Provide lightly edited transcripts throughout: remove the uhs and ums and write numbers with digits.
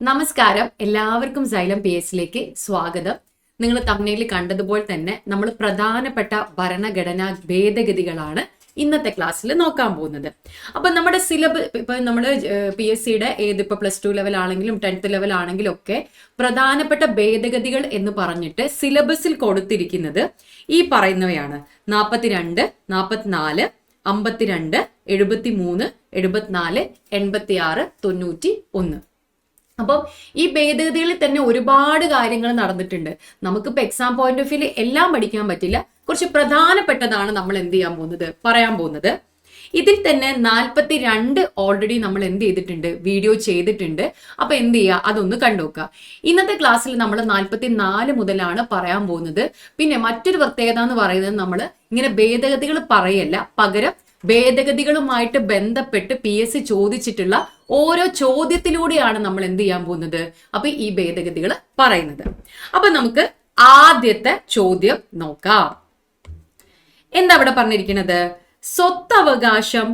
നമസ്കാരം, എല്ലാവർക്കും xylem P എസിലേക്ക് സ്വാഗതം. നിങ്ങൾ തമ്മിൽ കണ്ടതുപോലെ തന്നെ നമ്മൾ പ്രധാനപ്പെട്ട ഭരണഘടനാ ഭേദഗതികളാണ് ഇന്നത്തെ ക്ലാസ്സിൽ നോക്കാൻ പോകുന്നത്. അപ്പൊ നമ്മുടെ സിലബസ് ഇപ്പൊ നമ്മുടെ പി എസ് സിയുടെ ഇപ്പൊ +2 ലെവൽ ആണെങ്കിലും 10th ലെവൽ ആണെങ്കിലും ഒക്കെ പ്രധാനപ്പെട്ട ഭേദഗതികൾ എന്ന് പറഞ്ഞിട്ട് സിലബസിൽ കൊടുത്തിരിക്കുന്നത് ഈ പറയുന്നവയാണ്: 42, 44, 52, 73, 74, 86, 91. അപ്പം ഈ ഭേദഗതികളിൽ തന്നെ ഒരുപാട് കാര്യങ്ങൾ നടന്നിട്ടുണ്ട്. നമുക്കിപ്പോൾ എക്സാം പോയിന്റ് ഓഫ് വ്യൂ എല്ലാം പഠിക്കാൻ പറ്റില്ല. കുറച്ച് പ്രധാനപ്പെട്ടതാണ് നമ്മൾ എന്ത് ചെയ്യാൻ പോകുന്നത്, പറയാൻ പോകുന്നത്. ഇതിൽ തന്നെ 42 ഓൾറെഡി നമ്മൾ എന്ത് ചെയ്തിട്ടുണ്ട്, വീഡിയോ ചെയ്തിട്ടുണ്ട്. അപ്പൊ എന്ത് ചെയ്യുക, അതൊന്ന് കണ്ടുനോക്കുക. ഇന്നത്തെ ക്ലാസ്സിൽ നമ്മൾ 44 മുതലാണ് പറയാൻ പോകുന്നത്. പിന്നെ മറ്റൊരു പ്രത്യേകത എന്ന് പറയുന്നത്, നമ്മൾ ഇങ്ങനെ ഭേദഗതികൾ പറയല്ല, പകരം ഭേദഗതികളുമായിട്ട് ബന്ധപ്പെട്ട് പി എസ് സി ചോദിച്ചിട്ടുള്ള ഓരോ ചോദ്യത്തിലൂടെയാണ് നമ്മൾ എന്ത് ചെയ്യാൻ പോകുന്നത്, അപ്പൊ ഈ ഭേദഗതികൾ പറയുന്നത്. അപ്പൊ നമുക്ക് ആദ്യത്തെ ചോദ്യം നോക്കാം. എന്താ അവിടെ പറഞ്ഞിരിക്കുന്നത്? സ്വത്തവകാശം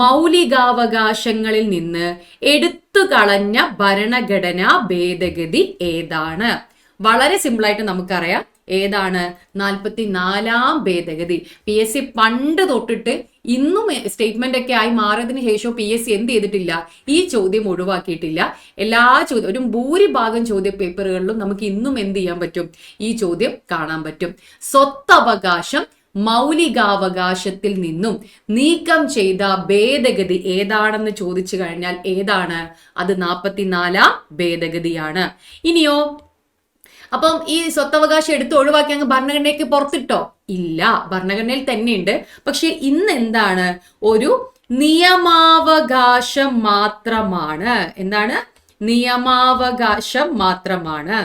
മൗലികാവകാശങ്ങളിൽ നിന്ന് എടുത്തു കളഞ്ഞ ഭരണഘടനാ ഭേദഗതി ഏതാണ്? വളരെ സിമ്പിൾ ആയിട്ട് നമുക്കറിയാം ഏതാണ്. 44ാം ഭേദഗതി. പി എസ് സി പണ്ട് തൊട്ടിട്ട് ഇന്നും സ്റ്റേറ്റ്മെന്റ് ഒക്കെ ആയി മാറിയതിനു ശേഷം പി എസ് സി എന്ത് ചെയ്തിട്ടില്ല, ഈ ചോദ്യം ഒഴിവാക്കിയിട്ടില്ല. എല്ലാ ചോദ്യം, ഒരു ഭൂരിഭാഗം ചോദ്യ പേപ്പറുകളിലും നമുക്ക് ഇന്നും എന്ത് ചെയ്യാൻ പറ്റും, ഈ ചോദ്യം കാണാൻ പറ്റും. സ്വത്തവകാശം മൗലികാവകാശത്തിൽ നിന്നും നീക്കം ചെയ്ത ഭേദഗതി ഏതാണെന്ന് ചോദിച്ചു കഴിഞ്ഞാൽ ഏതാണ്? അത് 44ാം ഭേദഗതിയാണ്. ഇനിയോ, അപ്പം ഈ സ്വത്തവകാശം എടുത്ത് ഒഴിവാക്കി അങ്ങ് ഭരണഘടനയ്ക്ക് പുറത്തിട്ടോ? ഇല്ല, ഭരണഘടനയിൽ തന്നെയുണ്ട്. പക്ഷെ ഇന്ന് എന്താണ്, ഒരു നിയമാവകാശം മാത്രമാണ്. എന്താണ്? നിയമാവകാശം മാത്രമാണ്.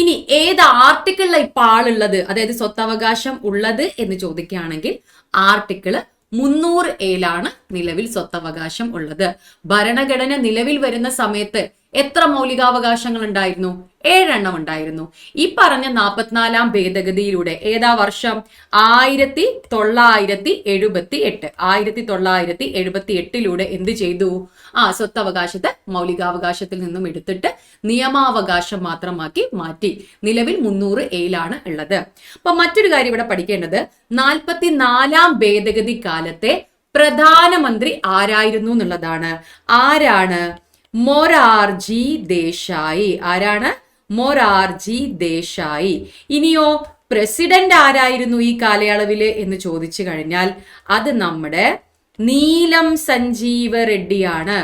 ഇനി ഏത് ആർട്ടിക്കിളിലാണ് ഇപ്പൊ ആളുള്ളത്, അതായത് സ്വത്തവകാശം ഉള്ളത് എന്ന് ചോദിക്കുകയാണെങ്കിൽ ആർട്ടിക്കിള് 300A നിലവിൽ സ്വത്തവകാശം ഉള്ളത്. ഭരണഘടന നിലവിൽ വരുന്ന സമയത്ത് എത്ര മൗലികാവകാശങ്ങൾ ഉണ്ടായിരുന്നു? 7 ഉണ്ടായിരുന്നു. ഈ പറഞ്ഞ 44ാം ഭേദഗതിയിലൂടെ ഏതാ വർഷം? 1978. 1978 എന്ത് ചെയ്തു? സ്വത്തവകാശത്തെ മൗലികാവകാശത്തിൽ നിന്നും എടുത്തിട്ട് നിയമാവകാശം മാത്രമാക്കി മാറ്റി. നിലവിൽ 300A ഉള്ളത്. അപ്പൊ മറ്റൊരു കാര്യം ഇവിടെ പഠിക്കേണ്ടത്, 44ാം ഭേദഗതി കാലത്തെ പ്രധാനമന്ത്രി ആരായിരുന്നു എന്നുള്ളതാണ്. ആരാണ്? മൊറാർജി ദേശായി. ആരാണ്? മൊറാർജി ദേശായി. ഇനിയോ, പ്രസിഡന്റ് ആരായിരുന്നു ഈ കാലയളവില് എന്ന് ചോദിച്ചു കഴിഞ്ഞാൽ അത് നമ്മുടെ നീലം സഞ്ജീവ റെഡ്ഡിയാണ്.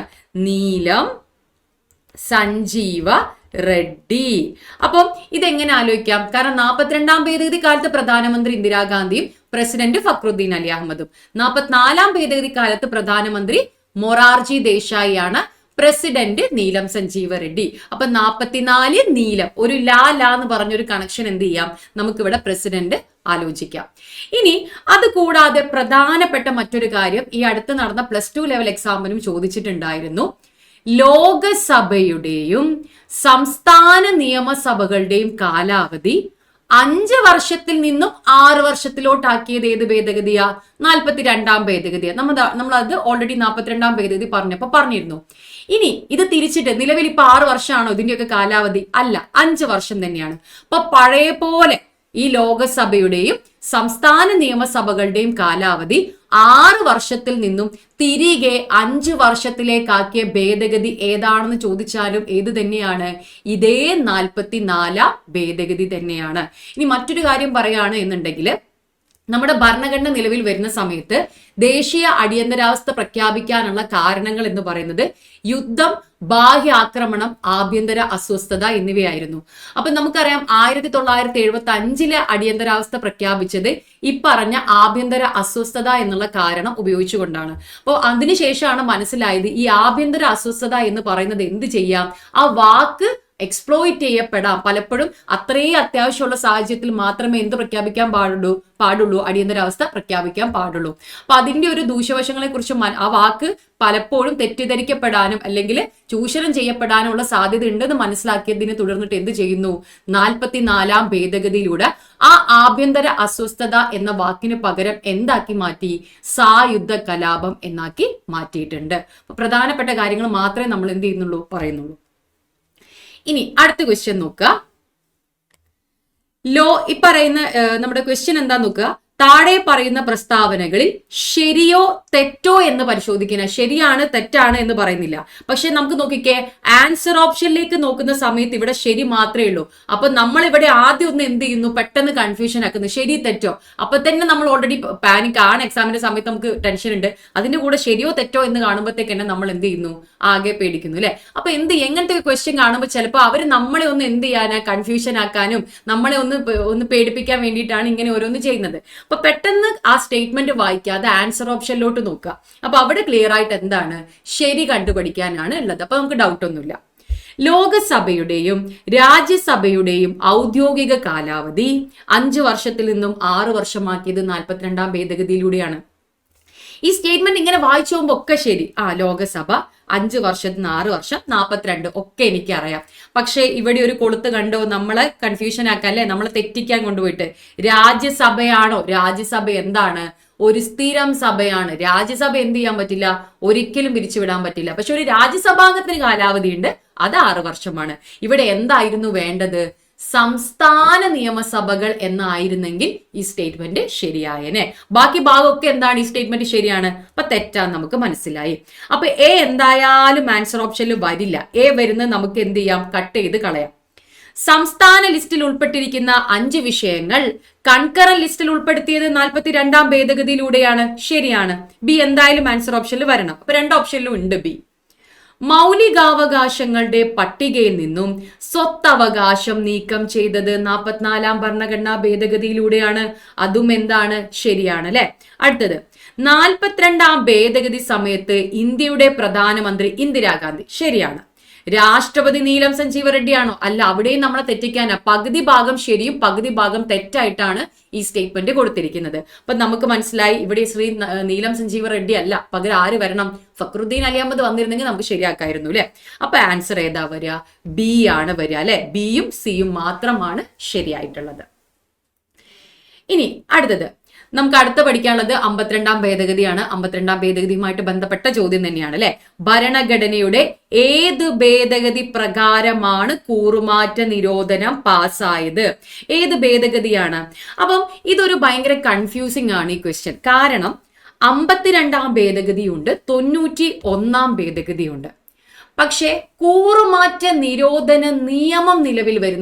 നീലം സഞ്ജീവ റെഡ്ഡി. അപ്പം ഇതെങ്ങനെ ആലോചിക്കാം? കാരണം 42ാം ഭേദഗതി കാലത്ത് പ്രധാനമന്ത്രി ഇന്ദിരാഗാന്ധിയും പ്രസിഡന്റ് ഫക്രുദ്ദീൻ അലി അഹമ്മദും, 44ാം ഭേദഗതി കാലത്ത് പ്രധാനമന്ത്രി മൊറാർജി ദേശായി ആണ്, പ്രസിഡന്റ് നീലം സഞ്ജീവ റെഡ്ഡി. അപ്പൊ 44 നീലം, ഒരു ലാ എന്ന് പറഞ്ഞൊരു കണക്ഷൻ എന്ത് ചെയ്യാം, നമുക്കിവിടെ പ്രസിഡന്റ് ആലോചിക്കാം. ഇനി അത് കൂടാതെ പ്രധാനപ്പെട്ട മറ്റൊരു കാര്യം ഈ അടുത്ത് നടന്ന +2 ലെവൽ എക്സാമിനും ചോദിച്ചിട്ടുണ്ടായിരുന്നു. ലോകസഭയുടെയും സംസ്ഥാന നിയമസഭകളുടെയും കാലാവധി 5 വർഷത്തിൽ നിന്നും 6 വർഷത്തിലോട്ടാക്കിയത് ഏത് ഭേദഗതിയാ? 42ാം ഭേദഗതിയാ. നമ്മൾ അത് ഓൾറെഡി 42ാം ഭേദഗതി പറഞ്ഞിരുന്നു. ഇനി ഇത് തിരിച്ചിട്ട് നിലവിൽ ഇപ്പൊ 6 വർഷമാണോ ഇതിന്റെയൊക്കെ കാലാവധി? അല്ല, 5 വർഷം തന്നെയാണ്. അപ്പൊ പഴയ പോലെ ഈ ലോകസഭയുടെയും സംസ്ഥാന നിയമസഭകളുടെയും കാലാവധി 6 വർഷത്തിൽ നിന്നും തിരികെ 5 വർഷത്തിലേക്കാക്കിയ ഭേദഗതി ഏതാണെന്ന് ചോദിച്ചാലും ഏത് തന്നെയാണ്? ഇതേ 44ാം ഭേദഗതി തന്നെയാണ്. ഇനി മറ്റൊരു കാര്യം പറയാണ് എന്നുണ്ടെങ്കിൽ, നമ്മുടെ ഭരണഘടന നിലവിൽ വരുന്ന സമയത്ത് ദേശീയ അടിയന്തരാവസ്ഥ പ്രഖ്യാപിക്കാനുള്ള കാരണങ്ങൾ എന്ന് പറയുന്നത് യുദ്ധം, ബാഹ്യ ആക്രമണം, ആഭ്യന്തര അസ്വസ്ഥത എന്നിവയായിരുന്നു. അപ്പൊ നമുക്കറിയാം 1975 അടിയന്തരാവസ്ഥ പ്രഖ്യാപിച്ചത് ഈ പറഞ്ഞ ആഭ്യന്തര അസ്വസ്ഥത എന്നുള്ള കാരണം ഉപയോഗിച്ചുകൊണ്ടാണ്. അപ്പോൾ അതിനുശേഷമാണ് മനസ്സിലായത് ഈ ആഭ്യന്തര അസ്വസ്ഥത എന്ന് പറയുന്നത് എന്ത് ചെയ്യാം, ആ വാക്ക് എക്സ്പ്ലോയിറ്റ് ചെയ്യപ്പെടാം. പലപ്പോഴും അത്രയും അത്യാവശ്യമുള്ള സാഹചര്യത്തിൽ മാത്രമേ എന്ത് പ്രഖ്യാപിക്കാൻ പാടുള്ളൂ അടിയന്തരാവസ്ഥ പ്രഖ്യാപിക്കാൻ പാടുള്ളൂ. അപ്പൊ അതിന്റെ ഒരു ദൂഷ്യവശങ്ങളെ കുറിച്ച് ആ വാക്ക് പലപ്പോഴും തെറ്റിദ്ധരിക്കപ്പെടാനും അല്ലെങ്കിൽ ചൂഷണം ചെയ്യപ്പെടാനുള്ള സാധ്യത ഉണ്ടെന്ന് മനസ്സിലാക്കിയതിനെ തുടർന്നിട്ട് എന്ത് ചെയ്യുന്നു, 44-ാം ഭേദഗതിയിലൂടെ ആ ആഭ്യന്തര അസ്വസ്ഥത എന്ന വാക്കിന് പകരം എന്താക്കി മാറ്റി, സായുദ്ധ കലാപം എന്നാക്കി മാറ്റിയിട്ടുണ്ട്. അപ്പൊ പ്രധാനപ്പെട്ട കാര്യങ്ങൾ മാത്രമേ നമ്മൾ എന്ത് ചെയ്യുന്നുള്ളൂ, പറയുന്നുള്ളൂ. ഇനി അടുത്ത ക്വസ്റ്റ്യൻ നോക്കുക. ഈ പറയുന്ന നമ്മുടെ ക്വസ്റ്റ്യൻ എന്താ നോക്കുക. താഴെ പറയുന്ന പ്രസ്താവനകളിൽ ശരിയോ തെറ്റോ എന്ന് പരിശോധിക്കുന്ന, ശരിയാണ് തെറ്റാണ് എന്ന് പറയുന്നില്ല. പക്ഷെ നമുക്ക് നോക്കിക്കേ, ആൻസർ ഓപ്ഷനിലേക്ക് നോക്കുന്ന സമയത്ത് ഇവിടെ ശരി മാത്രമേ ഉള്ളൂ. അപ്പൊ നമ്മൾ ഇവിടെ ആദ്യം ഒന്ന് എന്ത് ചെയ്യുന്നു, പെട്ടെന്ന് കൺഫ്യൂഷൻ ആക്കുന്നു, ശരി തെറ്റോ. അപ്പൊ തന്നെ നമ്മൾ ഓൾറെഡി പാനിക് ആണ്, എക്സാമിന്റെ സമയത്ത് നമുക്ക് ടെൻഷൻ ഉണ്ട്. അതിന്റെ കൂടെ ശരിയോ തെറ്റോ എന്ന് കാണുമ്പോഴത്തേക്ക് തന്നെ നമ്മൾ എന്ത് ചെയ്യുന്നു, ആകെ പേടിക്കുന്നു അല്ലെ. അപ്പൊ എങ്ങനത്തെ ക്വസ്റ്റ്യൻ കാണുമ്പോൾ ചിലപ്പോൾ അവർ നമ്മളെ ഒന്ന് എന്ത് ചെയ്യാനാ, കൺഫ്യൂഷൻ ആക്കാനും നമ്മളെ ഒന്ന് പേടിപ്പിക്കാൻ വേണ്ടിയിട്ടാണ് ഇങ്ങനെ ഓരോന്ന് ചെയ്യുന്നത്. അപ്പൊ പെട്ടെന്ന് ആ സ്റ്റേറ്റ്മെന്റ് വായിക്കാതെ ആൻസർ ഓപ്ഷനിലോട്ട് നോക്കുക. അപ്പൊ അവിടെ ക്ലിയർ ആയിട്ട് എന്താണ് ശരി കണ്ടുപിടിക്കാനാണ് ഉള്ളത്. അപ്പൊ നമുക്ക് ഡൗട്ട് ഒന്നുമില്ല. ലോകസഭയുടെയും രാജ്യസഭയുടെയും ഔദ്യോഗിക കാലാവധി 5 വർഷത്തിൽ നിന്നും 6 വർഷമാക്കിയത് 42-ാം ഭേദഗതിയിലൂടെയാണ്. ഈ സ്റ്റേറ്റ്മെന്റ് ഇങ്ങനെ വായിച്ചു പോകുമ്പോ ഒക്കെ ശരി, ലോകസഭ 5 വർഷത്തിന് 6 വർഷം 42 ഒക്കെ എനിക്കറിയാം. പക്ഷെ ഇവിടെ ഒരു കൊളുത്ത് കണ്ടോ, നമ്മളെ കൺഫ്യൂഷൻ ആക്കല്ലേ, നമ്മളെ തെറ്റിക്കാൻ കൊണ്ടുപോയിട്ട്. രാജ്യസഭയാണോ? രാജ്യസഭ എന്താണ്, ഒരു സ്ഥിരം സഭയാണ്. രാജ്യസഭ എന്ത് ചെയ്യാൻ പറ്റില്ല, ഒരിക്കലും പിരിച്ചുവിടാൻ പറ്റില്ല. പക്ഷെ ഒരു രാജ്യസഭാംഗത്തിന് കാലാവധി ഉണ്ട്, അത് 6 വർഷമാണ്. ഇവിടെ എന്തായിരുന്നു വേണ്ടത്, സംസ്ഥാന നിയമസഭകൾ എന്നായിരുന്നെങ്കിൽ ഈ സ്റ്റേറ്റ്മെന്റ് ശരിയായനെ. ബാക്കി ഭാഗമൊക്കെ എന്താണ്, ഈ സ്റ്റേറ്റ്മെന്റ് ശരിയാണ്, അപ്പൊ തെറ്റാന്ന് നമുക്ക് മനസ്സിലായി. അപ്പൊ എ എന്തായാലും ആൻസർ ഓപ്ഷനിൽ വരില്ല. എ വരുന്നത് നമുക്ക് എന്ത് ചെയ്യാം, കട്ട് ചെയ്ത് കളയാം. സംസ്ഥാന ലിസ്റ്റിൽ ഉൾപ്പെട്ടിരിക്കുന്ന 5 വിഷയങ്ങൾ കൺകറന്റ് ലിസ്റ്റിൽ ഉൾപ്പെടുത്തിയത് 42-ാം ഭേദഗതിയിലൂടെയാണ്. ശരിയാണ്. ബി എന്തായാലും ആൻസർ ഓപ്ഷനിൽ വരണം. അപ്പൊ 2 ഓപ്ഷനിലും ഉണ്ട് ബി. മൗലികാവകാശങ്ങളുടെ പട്ടികയിൽ നിന്നും സ്വത്തവകാശം നീക്കം ചെയ്തത് 44-ാം ഭരണഘടനാ ഭേദഗതിയിലൂടെയാണ്. അതും എന്താണ്, ശരിയാണ് അല്ലെ. അടുത്തത് 42-ാം ഭേദഗതി സമയത്ത് ഇന്ത്യയുടെ പ്രധാനമന്ത്രി ഇന്ദിരാഗാന്ധി. ശരിയാണ്. രാഷ്ട്രപതി നീലം സഞ്ജീവ റെഡ്ഡിയാണോ? അല്ല, അവിടെയും നമ്മളെ തെറ്റിക്കാനാ. പകുതി ഭാഗം ശരിയും പകുതി ഭാഗം തെറ്റായിട്ടാണ് ഈ സ്റ്റേറ്റ്മെന്റ് കൊടുത്തിരിക്കുന്നത്. അപ്പൊ നമുക്ക് മനസ്സിലായി ഇവിടെ ശ്രീ നീലം സഞ്ജീവ റെഡ്ഡി അല്ല, പകരം ആര് വരണം, ഫക്രുദ്ദീൻ അലി അഹമ്മദ് വന്നിരുന്നെങ്കിൽ നമുക്ക് ശരിയാക്കായിരുന്നു അല്ലെ. അപ്പൊ ആൻസർ ഏതാ വരിക, ബി ആണ് വരിക അല്ലെ. ബിയും സിയും മാത്രമാണ് ശരിയായിട്ടുള്ളത്. ഇനി അടുത്തത് നമുക്ക് അടുത്ത പഠിക്കാനുള്ളത് 52-ാം ഭേദഗതിയാണ്. 52-ാം ഭേദഗതിയുമായിട്ട് ബന്ധപ്പെട്ട ചോദ്യം തന്നെയാണ് അല്ലെ. ഭരണഘടനയുടെ ഏത് ഭേദഗതി പ്രകാരമാണ് കൂറുമാറ്റ നിരോധനം പാസ്സായത്? ഏത് ഭേദഗതിയാണ്? അപ്പം ഇതൊരു ഭയങ്കര കൺഫ്യൂസിംഗ് ആണ് ഈ ക്വസ്റ്റ്യൻ. കാരണം 52-ാം ഭേദഗതിയുണ്ട്, 91-ാം ഭേദഗതിയുണ്ട്. പക്ഷേ കൂറുമാറ്റ നിരോധന നിയമം നിലവിൽ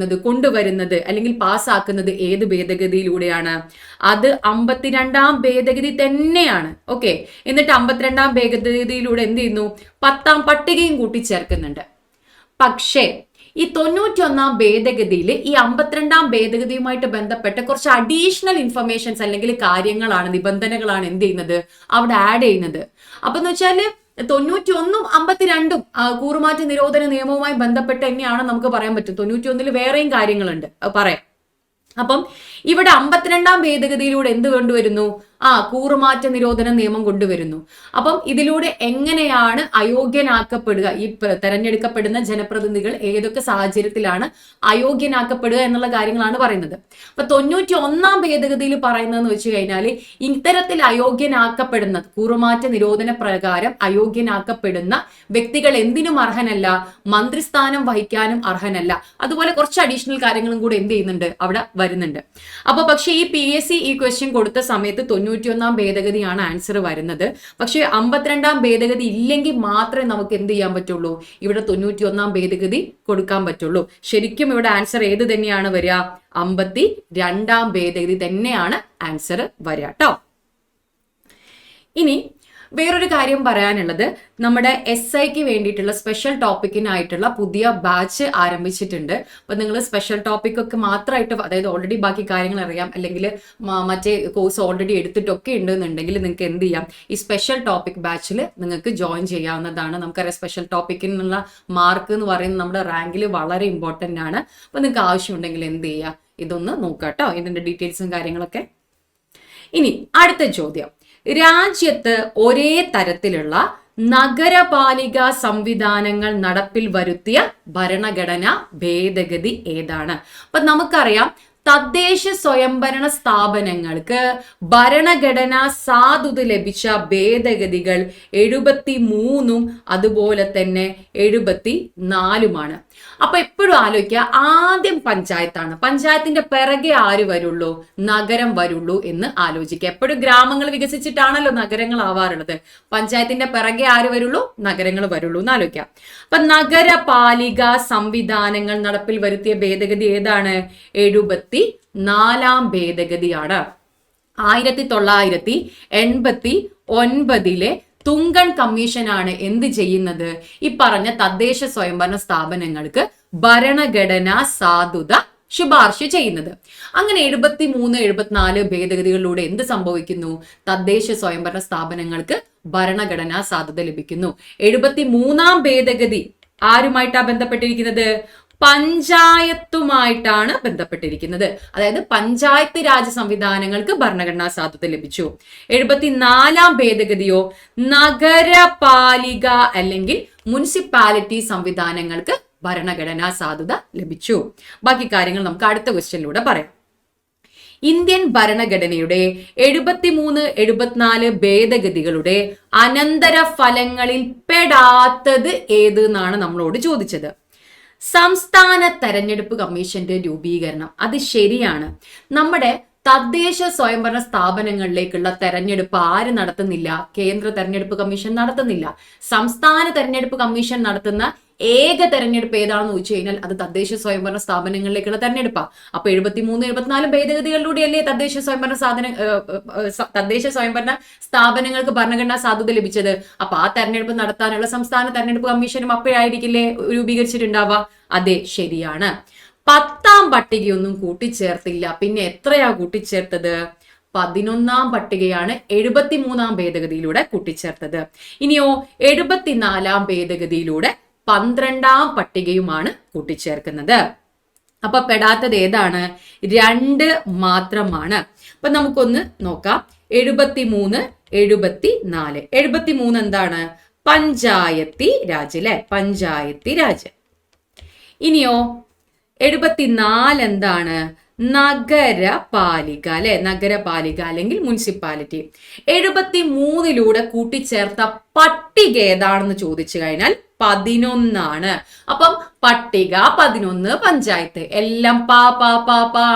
കൊണ്ടുവരുന്നത് അല്ലെങ്കിൽ പാസ്സാക്കുന്നത് ഏത് ഭേദഗതിയിലൂടെയാണ്? അത് 52-ാം ഭേദഗതി തന്നെയാണ്. ഓക്കെ, എന്നിട്ട് 52-ാം ഭേദഗതിയിലൂടെ എന്ത് ചെയ്യുന്നു, 10-ാം പട്ടികയും കൂട്ടിച്ചേർക്കുന്നുണ്ട്. പക്ഷേ ഈ 91-ാം ഭേദഗതിയിൽ ഈ 52-ാം ഭേദഗതിയുമായിട്ട് ബന്ധപ്പെട്ട കുറച്ച് അഡീഷണൽ ഇൻഫർമേഷൻസ് അല്ലെങ്കിൽ കാര്യങ്ങളാണ്, നിബന്ധനകളാണ് എന്ത് ചെയ്യുന്നത്, അവിടെ ആഡ് ചെയ്യുന്നത്. അപ്പൊ എന്ന് വെച്ചാല് 91-ഉം 52-ഉം കൂറുമാറ്റ നിരോധന നിയമവുമായി ബന്ധപ്പെട്ട് തന്നെയാണ് നമുക്ക് പറയാൻ പറ്റും. 91-ൽ വേറെയും കാര്യങ്ങളുണ്ട്, പറയാം. അപ്പം ഇവിടെ 52-ാം ഭേദഗതിയിലൂടെ എന്ത് കൊണ്ടുവരുന്നു, കൂറുമാറ്റ നിരോധന നിയമം കൊണ്ടുവരുന്നു. അപ്പം ഇതിലൂടെ എങ്ങനെയാണ് അയോഗ്യനാക്കപ്പെടുക, ഈ തെരഞ്ഞെടുക്കപ്പെടുന്ന ജനപ്രതിനിധികൾ ഏതൊക്കെ സാഹചര്യത്തിലാണ് അയോഗ്യനാക്കപ്പെടുക എന്നുള്ള കാര്യങ്ങളാണ് പറയുന്നത്. അപ്പൊ 91-ാം ഭേദഗതിയിൽ പറയുന്നതെന്ന് വെച്ച് കഴിഞ്ഞാൽ ഇത്തരത്തിൽ അയോഗ്യനാക്കപ്പെടുന്ന, കൂറുമാറ്റ നിരോധന പ്രകാരം അയോഗ്യനാക്കപ്പെടുന്ന വ്യക്തികൾ എന്തിനും അർഹനല്ല, മന്ത്രിസ്ഥാനം വഹിക്കാനും അർഹനല്ല. അതുപോലെ കുറച്ച് അഡീഷണൽ കാര്യങ്ങളും കൂടെ എന്ത് ചെയ്യുന്നുണ്ട്, അവിടെ വരുന്നുണ്ട്. അപ്പൊ പക്ഷേ ഈ PSC ഈ ക്വസ്റ്റ്യൻ കൊടുത്ത സമയത്ത് 91-ാം ഭേദഗതിയാണ് ആൻസർ വരുന്നത്. പക്ഷേ 52-ാം ഭേദഗതി ഇല്ലെങ്കിൽ മാത്രമേ നമുക്ക് എന്ത് ചെയ്യാൻ പറ്റുള്ളൂ, ഇവിടെ 91-ാം ഭേദഗതി കൊടുക്കാൻ പറ്റുള്ളൂ. ശരിക്കും ഇവിടെ ആൻസർ ഏത് തന്നെയാണ് വരിക, 52-ാം ഭേദഗതി തന്നെയാണ് ആൻസർ വരിക കേട്ടോ. ഇനി വേറൊരു കാര്യം പറയാനുള്ളത്, നമ്മുടെ SIക്ക് വേണ്ടിയിട്ടുള്ള സ്പെഷ്യൽ ടോപ്പിക്കിനായിട്ടുള്ള പുതിയ ബാച്ച് ആരംഭിച്ചിട്ടുണ്ട്. അപ്പൊ നിങ്ങൾ സ്പെഷ്യൽ ടോപ്പിക് ഒക്കെ മാത്രമായിട്ട്, അതായത് ഓൾറെഡി ബാക്കി കാര്യങ്ങൾ അറിയാം അല്ലെങ്കിൽ മറ്റേ കോഴ്സ് ഓൾറെഡി എടുത്തിട്ടൊക്കെ ഉണ്ടെന്നുണ്ടെങ്കിൽ നിങ്ങൾക്ക് എന്ത് ചെയ്യാം, ഈ സ്പെഷ്യൽ ടോപ്പിക് ബാച്ചിൽ നിങ്ങൾക്ക് ജോയിൻ ചെയ്യാവുന്നതാണ്. നമുക്കറിയാം സ്പെഷ്യൽ ടോപ്പിക്കിനുള്ള മാർക്ക് എന്ന് പറയുന്നത് നമ്മുടെ റാങ്കിൽ വളരെ ഇമ്പോർട്ടൻ്റ് ആണ്. അപ്പൊ നിങ്ങൾക്ക് ആവശ്യമുണ്ടെങ്കിൽ എന്ത് ചെയ്യുക, ഇതൊന്ന് നോക്കാം കേട്ടോ, ഇതിന്റെ ഡീറ്റെയിൽസും കാര്യങ്ങളൊക്കെ. ഇനി അടുത്ത ചോദ്യം, രാജ്യത്ത് ഒരേ തരത്തിലുള്ള നഗരപാലിക സംവിധാനങ്ങൾ നടപ്പിൽ വരുത്തിയ ഭരണഘടനാ ഭേദഗതി ഏതാണ്? അപ്പൊ നമുക്കറിയാം തദ്ദേശ സ്വയംഭരണ സ്ഥാപനങ്ങൾക്ക് ഭരണഘടനാ സാധുത ലഭിച്ച ഭേദഗതികൾ 73 അതുപോലെ തന്നെ 74. അപ്പൊ എപ്പോഴും ആലോചിക്കുക, ആദ്യം പഞ്ചായത്താണ്, പഞ്ചായത്തിന്റെ പിറകെ ആര് വരുള്ളൂ, നഗരം വരുള്ളൂ എന്ന് ആലോചിക്കുക. എപ്പോഴും ഗ്രാമങ്ങൾ വികസിച്ചിട്ടാണല്ലോ നഗരങ്ങൾ ആവാറുള്ളത്. പഞ്ചായത്തിന്റെ പിറകെ ആര് വരുള്ളൂ, നഗരങ്ങൾ വരുള്ളൂ എന്ന് ആലോചിക്കാം. അപ്പൊ നഗരപാലിക സംവിധാനങ്ങൾ നടപ്പിൽ വരുത്തിയ ഭേദഗതി ഏതാണ്? 74 ഭേദഗതിയാണ്. 1989 തുങ്കൺ കമ്മീഷനാണ് എന്ത് ചെയ്യുന്നത്, ഈ പറഞ്ഞ തദ്ദേശ സ്വയംഭരണ സ്ഥാപനങ്ങൾക്ക് ഭരണഘടനാ സാധുത ശുപാർശ ചെയ്യുന്നത്. അങ്ങനെ 73, 74 ഭേദഗതികളിലൂടെ എന്ത് സംഭവിക്കുന്നു, തദ്ദേശ സ്വയംഭരണ സ്ഥാപനങ്ങൾക്ക് ഭരണഘടനാ സാധുത ലഭിക്കുന്നു. 73 ഭേദഗതി ആരുമായിട്ടാ ബന്ധപ്പെട്ടിരിക്കുന്നത്? പഞ്ചായത്തുമായിട്ടാണ് ബന്ധപ്പെട്ടിരിക്കുന്നത്. അതായത് പഞ്ചായത്ത് രാജ് സംവിധാനങ്ങൾക്ക് ഭരണഘടനാ സാധുത ലഭിച്ചു. 74 ഭേദഗതിയോ നഗരപാലിക അല്ലെങ്കിൽ മുനിസിപ്പാലിറ്റി സംവിധാനങ്ങൾക്ക് ഭരണഘടനാ സാധുത ലഭിച്ചു. ബാക്കി കാര്യങ്ങൾ നമുക്ക് അടുത്ത ക്വസ്റ്റ്യനിലൂടെ പറയാം. ഇന്ത്യൻ ഭരണഘടനയുടെ 73, 74 ഭേദഗതികളുടെ അനന്തര ഫലങ്ങളിൽ പെടാത്തത് ഏത് എന്നാണ് നമ്മളോട് ചോദിച്ചത്. സംസ്ഥാന തെരഞ്ഞെടുപ്പ് കമ്മീഷന്റെ രൂപീകരണം, അത് ശരിയാണ്. നമ്മുടെ തദ്ദേശ സ്വയംഭരണ സ്ഥാപനങ്ങളിലേക്കുള്ള തെരഞ്ഞെടുപ്പ് ആര് നടത്തുന്നില്ല? കേന്ദ്ര തെരഞ്ഞെടുപ്പ് കമ്മീഷൻ നടത്തുന്നില്ല. സംസ്ഥാന തെരഞ്ഞെടുപ്പ് കമ്മീഷൻ നടത്തുന്ന ഏക തെരഞ്ഞെടുപ്പ് ഏതാണെന്ന് ചോദിച്ചു കഴിഞ്ഞാൽ അത് തദ്ദേശ സ്വയംഭരണ സ്ഥാപനങ്ങളിലേക്കുള്ള തെരഞ്ഞെടുപ്പാണ്. അപ്പൊ 73, 74 ഭേദഗതികളിലൂടെയല്ലേ തദ്ദേശ സ്വയംഭരണ സ്ഥാപനങ്ങൾക്ക് ഭരണഘടനാ സാധുത ലഭിച്ചത്. അപ്പൊ ആ തെരഞ്ഞെടുപ്പ് നടത്താനുള്ള സംസ്ഥാന തെരഞ്ഞെടുപ്പ് കമ്മീഷനും അപ്പോഴായിരിക്കില്ലേ രൂപീകരിച്ചിട്ടുണ്ടാവുക? അതെ, ശരിയാണ്. 10ാം പട്ടികയൊന്നും കൂട്ടിച്ചേർത്തില്ല. പിന്നെ എത്രയാ കൂട്ടിച്ചേർത്തത്? 11ാം പട്ടികയാണ് 73ാം ഭേദഗതിയിലൂടെ കൂട്ടിച്ചേർത്തത്. ഇനിയോ 74ാം ഭേദഗതിയിലൂടെ 12ാം പട്ടികയുമാണ് കൂട്ടിച്ചേർക്കുന്നത്. അപ്പൊ പെടാത്തത് ഏതാണ്? 2 മാത്രമാണ്. അപ്പൊ നമുക്കൊന്ന് നോക്കാം. 73, 74. 73 എന്താണ്? പഞ്ചായത്തി രാജ് അല്ലെ, പഞ്ചായത്തി രാജ്. ഇനിയോ 74 എന്താണ്? നഗരപാലിക അല്ലെ, നഗരപാലിക അല്ലെങ്കിൽ മുനിസിപ്പാലിറ്റി. 73ലൂടെ കൂട്ടിച്ചേർത്ത പട്ടിക ഏതാണെന്ന് ചോദിച്ചു കഴിഞ്ഞാൽ 11 അപ്പം പട്ടിക 11 പഞ്ചായത്ത്, എല്ലാം പാ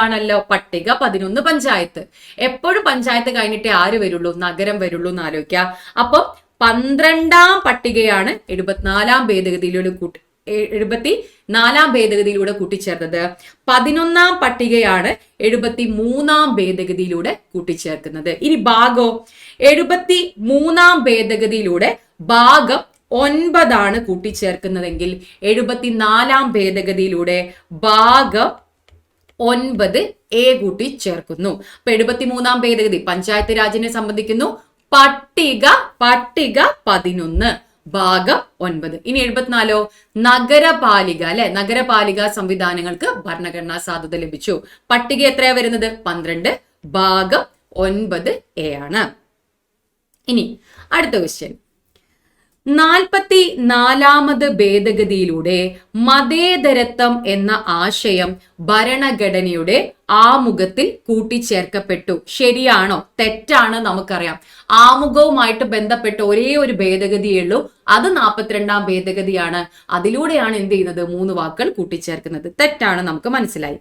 ആണല്ലോ. പട്ടിക 11 പഞ്ചായത്ത്. എപ്പോഴും പഞ്ചായത്ത് കഴിഞ്ഞിട്ടേ ആര് വരുള്ളൂ? നഗരം വരുള്ളൂ എന്ന് ആലോചിക്കുക. അപ്പം 12ാം പട്ടികയാണ് 74ാം ഭേദഗതിയിലൂടെ 74ാം ഭേദഗതിയിലൂടെ കൂട്ടിച്ചേർത്തത്. 11ാം പട്ടികയാണ് 73ാം ഭേദഗതിയിലൂടെ കൂട്ടിച്ചേർക്കുന്നത്. ഇനി ഭാഗോ 73ാം ഭേദഗതിയിലൂടെ ഭാഗം 9 കൂട്ടിച്ചേർക്കുന്നതെങ്കിൽ 74ാം ഭേദഗതിയിലൂടെ ഭാഗം 9 കൂട്ടിച്ചേർക്കുന്നു. അപ്പൊ 73ാം ഭേദഗതി പഞ്ചായത്ത് രാജിനെ സംബന്ധിക്കുന്നു. പട്ടിക 11 ഭാഗം 9. ഇനി 74 നഗരപാലിക അല്ലെ, നഗരപാലിക സംവിധാനങ്ങൾക്ക് ഭരണഘടനാ സാധുത ലഭിച്ചു. പട്ടിക എത്രയാ വരുന്നത്? 12 ഭാഗം 9 ആണ്. ഇനി അടുത്ത ക്വസ്റ്റ്യൻ, 44ാമത് ഭേദഗതിയിലൂടെ മതേതരത്വം എന്ന ആശയം ഭരണഘടനയുടെ ആമുഖത്തിൽ കൂട്ടിച്ചേർക്കപ്പെട്ടു. ശരിയാണോ തെറ്റാണ് നമുക്കറിയാം. ആമുഖവുമായിട്ട് ബന്ധപ്പെട്ട ഒരേ ഒരു ഭേദഗതിയേ ഉള്ളൂ, അത് 42ാം ഭേദഗതിയാണ്. അതിലൂടെയാണ് എന്ത് ചെയ്യുന്നത്? 3 വാക്കുകൾ കൂട്ടിച്ചേർക്കുന്നത്. തെറ്റാണ് നമുക്ക് മനസ്സിലായി.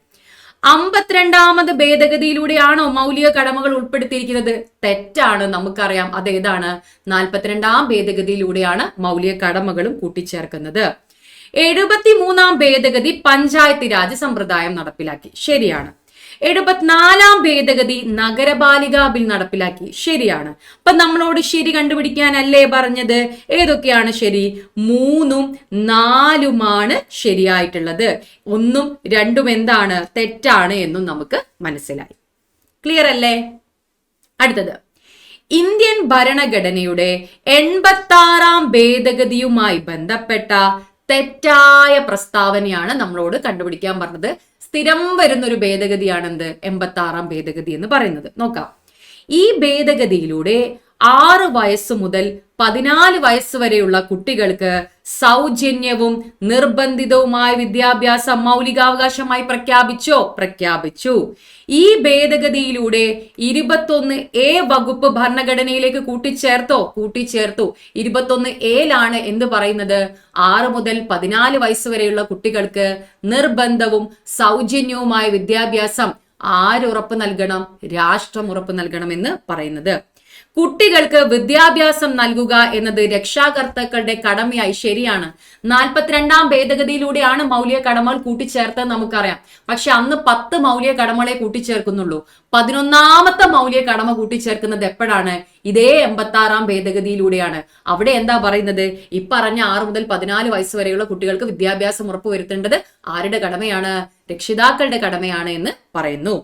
52ാമത് ഭേദഗതിയിലൂടെയാണോ മൗലിക കടമകൾ ഉൾപ്പെടുത്തിയിരിക്കുന്നത്? തെറ്റാണ് നമുക്കറിയാം. അതേതാണ്? 42ാം ഭേദഗതിയിലൂടെയാണ് മൗലിക കടമകളും കൂട്ടിച്ചേർക്കുന്നത്. 73ാം ഭേദഗതി പഞ്ചായത്ത് രാജ് സമ്പ്രദായം നടപ്പിലാക്കി. ശരിയാണ്. 74-ാം ഭേദഗതി നഗരപാലികാ ബിൽ നടപ്പിലാക്കി. ശരിയാണ്. അപ്പൊ നമ്മളോട് ശരി കണ്ടുപിടിക്കാനല്ലേ പറഞ്ഞത്? ഏതൊക്കെയാണ് ശരി? 3ഉം 4ഉമാണ് ശരിയായിട്ടുള്ളത്. 1ഉം 2ഉം എന്താണ്? തെറ്റാണ് എന്നും നമുക്ക് മനസ്സിലായി. ക്ലിയർ അല്ലേ? അടുത്തത്, ഇന്ത്യൻ ഭരണഘടനയുടെ 86-ാം ഭേദഗതിയുമായി ബന്ധപ്പെട്ട തെറ്റായ പ്രസ്താവനയാണ് നമ്മളോട് കണ്ടുപിടിക്കാൻ പറഞ്ഞത്. സ്ഥിരം വരുന്ന ഒരു ഭേദഗതിയാണ് എന്ത്? 86-ാം ഭേദഗതി എന്ന് പറയുന്നത്. നോക്കാം. ഈ ഭേദഗതിയിലൂടെ 6 വയസ്സ് മുതൽ 14 വയസ്സ് വരെയുള്ള കുട്ടികൾക്ക് സൗജന്യവും നിർബന്ധിതവുമായ വിദ്യാഭ്യാസം മൗലികാവകാശമായി പ്രഖ്യാപിച്ചു. ഈ ഭേദഗതിയിലൂടെ 21A വകുപ്പ് ഭരണഘടനയിലേക്ക് കൂട്ടിച്ചേർത്തു. 21A എന്ന് പറയുന്നത് 6 മുതൽ 14 വയസ്സ് വരെയുള്ള കുട്ടികൾക്ക് നിർബന്ധവും സൗജന്യവുമായ വിദ്യാഭ്യാസം ആരുറപ്പ് നൽകണം? രാഷ്ട്രം ഉറപ്പ് നൽകണമെന്ന് പറയുന്നത്. കുട്ടികൾക്ക് വിദ്യാഭ്യാസം നൽകുക എന്നത് രക്ഷാകർത്താക്കളുടെ കടമയായി. ശരിയാണ്. 42-ാം ഭേദഗതിയിലൂടെയാണ് മൗലിക കടമകൾ കൂട്ടിച്ചേർത്തത് നമുക്കറിയാം. പക്ഷെ അന്ന് 10 മൗലിക കടമകളെ കൂട്ടിച്ചേർക്കുന്നുള്ളൂ. 11ാമത്തെ മൗലിക കടമ കൂട്ടിച്ചേർക്കുന്നത് എപ്പോഴാണ്? ഇതേ 86-ാം ഭേദഗതിയിലൂടെയാണ്. അവിടെ എന്താ പറയുന്നത്? ഇപ്പറഞ്ഞ 6 മുതൽ 14 വയസ്സ് വരെയുള്ള കുട്ടികൾക്ക് വിദ്യാഭ്യാസം ഉറപ്പുവരുത്തേണ്ടത് ആരുടെ കടമയാണ്? രക്ഷിതാക്കളുടെ കടമയാണ് എന്ന് പറയുന്നു.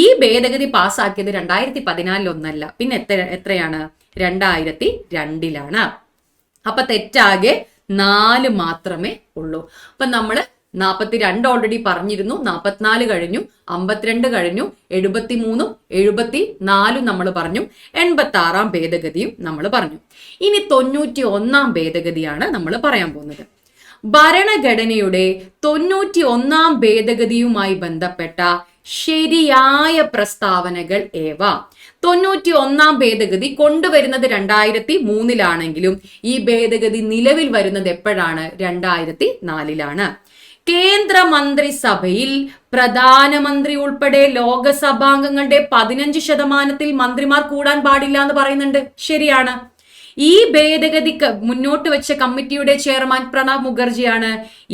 ഈ ഭേദഗതി പാസ്സാക്കിയത് 2014 പിന്നെ എത്രയാണ്? 2002 അപ്പൊ തെറ്റാകെ 4 മാത്രമേ ഉള്ളൂ. അപ്പൊ നമ്മള് 42 ഓൾറെഡി പറഞ്ഞിരുന്നു, 44 കഴിഞ്ഞു, 52 കഴിഞ്ഞു, 73ഉം 74ഉം നമ്മൾ പറഞ്ഞു, 86-ാം ഭേദഗതിയും നമ്മൾ പറഞ്ഞു. ഇനി 91-ാം ഭേദഗതിയാണ് നമ്മൾ പറയാൻ പോകുന്നത്. ഭരണഘടനയുടെ 91-ാം ഭേദഗതിയുമായി ബന്ധപ്പെട്ട ശരിയായ പ്രസ്താവനകൾ ഏവ? 91-ാം ഭേദഗതി കൊണ്ടുവരുന്നത് 2003 ഈ ഭേദഗതി നിലവിൽ വരുന്നത് എപ്പോഴാണ്? 2004 കേന്ദ്ര മന്ത്രിസഭയിൽ പ്രധാനമന്ത്രി ഉൾപ്പെടെ ലോകസഭാംഗങ്ങളുടെ 15% മന്ത്രിമാർ കൂടാൻ പാടില്ല എന്ന് പറയുന്നുണ്ട്. ശരിയാണ്. ഈ ഭേദഗതി മുന്നോട്ട് വെച്ച കമ്മിറ്റിയുടെ ചെയർമാൻ പ്രണബ് മുഖർജിയാണ്.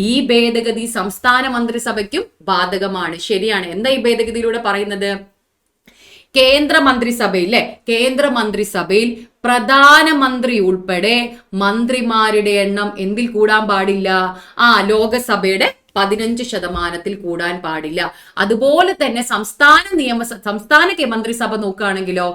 ഈ ഭേദഗതി സംസ്ഥാന മന്ത്രിസഭയ്ക്കും ബാധകമാണ്. ശരിയാണ്. എന്താ ഈ ഭേദഗതിയിലൂടെ പറയുന്നത്? കേന്ദ്ര മന്ത്രിസഭയിൽ പ്രധാനമന്ത്രി ഉൾപ്പെടെ മന്ത്രിമാരുടെ എണ്ണം എന്തിൽ കൂടാൻ പാടില്ല? ലോകസഭയുടെ 15% കൂടാൻ പാടില്ല. അതുപോലെ തന്നെ സംസ്ഥാന മന്ത്രിസഭ നോക്കുകയാണെങ്കിലോ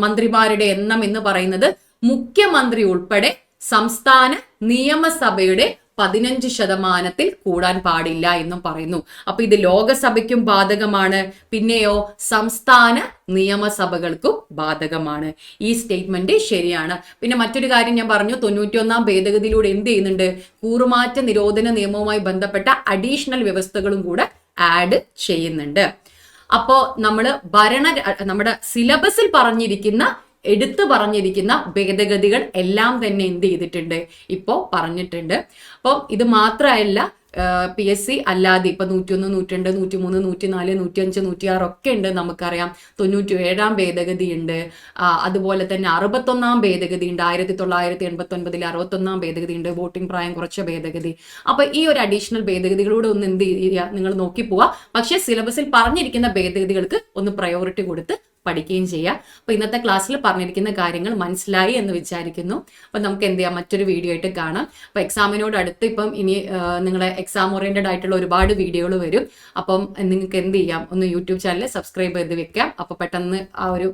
മന്ത്രിമാരുടെ എണ്ണം എന്ന് പറയുന്നത് മുഖ്യമന്ത്രി ഉൾപ്പെടെ സംസ്ഥാന നിയമസഭയുടെ 15% കൂടാൻ പാടില്ല എന്നും പറയുന്നു. അപ്പൊ ഇത് ലോകസഭയ്ക്കും ബാധകമാണ്, പിന്നെയോ സംസ്ഥാന നിയമസഭകൾക്കും ബാധകമാണ്. ഈ സ്റ്റേറ്റ്മെന്റ് ശരിയാണ്. പിന്നെ മറ്റൊരു കാര്യം ഞാൻ പറഞ്ഞു, 91-ാം ഭേദഗതിയിലൂടെ എന്ത് ചെയ്യുന്നുണ്ട്? കൂറുമാറ്റ നിരോധന നിയമവുമായി ബന്ധപ്പെട്ട അഡീഷണൽ വ്യവസ്ഥകളും കൂടെ ആഡ് ചെയ്യുന്നുണ്ട്. അപ്പോ നമ്മുടെ സിലബസിൽ എടുത്തു പറഞ്ഞിരിക്കുന്ന ഭേദഗതികൾ എല്ലാം തന്നെ എന്ത് ചെയ്തിട്ടുണ്ട്? ഇപ്പോ പറഞ്ഞിട്ടുണ്ട്. അപ്പോൾ ഇത് മാത്രമല്ല, PSC അല്ലാതെ ഇപ്പൊ 101, 102, 103, 104, 105, 106 ഒക്കെ ഉണ്ട്. നമുക്കറിയാം 97-ാം ഭേദഗതി ഉണ്ട്. അതുപോലെ തന്നെ 61-ാം ഭേദഗതി ഉണ്ട്. 1989 61-ാം ഭേദഗതി ഉണ്ട്. വോട്ടിംഗ് പ്രായം കുറച്ച ഭേദഗതി. അപ്പൊ ഈ ഒരു അഡീഷണൽ ഭേദഗതികളോട് ഒന്ന് എന്ത് ചെയ്യുക? നിങ്ങൾ നോക്കി പോവാ. പക്ഷെ സിലബസിൽ പറഞ്ഞിരിക്കുന്ന ഭേദഗതികൾക്ക് ഒന്ന് പ്രയോറിറ്റി കൊടുത്ത് പഠിക്കുകയും ചെയ്യുക. അപ്പൊ ഇന്നത്തെ ക്ലാസ്സിൽ പറഞ്ഞിരിക്കുന്ന കാര്യങ്ങൾ മനസ്സിലായി എന്ന് വിചാരിക്കുന്നു. അപ്പൊ നമുക്ക് എന്ത് ചെയ്യാം? മറ്റൊരു വീഡിയോ ആയിട്ട് കാണാം. അപ്പൊ എക്സാമിനോട് അടുത്ത് ഇപ്പം ഇനി നിങ്ങളെ എക്സാം ഓറിയന്റഡ് ആയിട്ടുള്ള ഒരുപാട് വീഡിയോകൾ വരും. അപ്പം നിങ്ങൾക്ക് എന്ത് ചെയ്യാം? ഒന്ന് യൂട്യൂബ് ചാനൽ സബ്സ്ക്രൈബ് ചെയ്ത് വെക്കാം. അപ്പൊ പെട്ടെന്ന് ആ ഒരു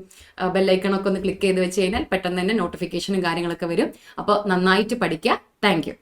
ബെല്ലൈക്കണൊക്കെ ഒന്ന് ക്ലിക്ക് ചെയ്ത് വെച്ച് കഴിഞ്ഞാൽ പെട്ടെന്ന് തന്നെ നോട്ടിഫിക്കേഷനും കാര്യങ്ങളൊക്കെ വരും. അപ്പോൾ നന്നായിട്ട് പഠിക്കുക. Thank you.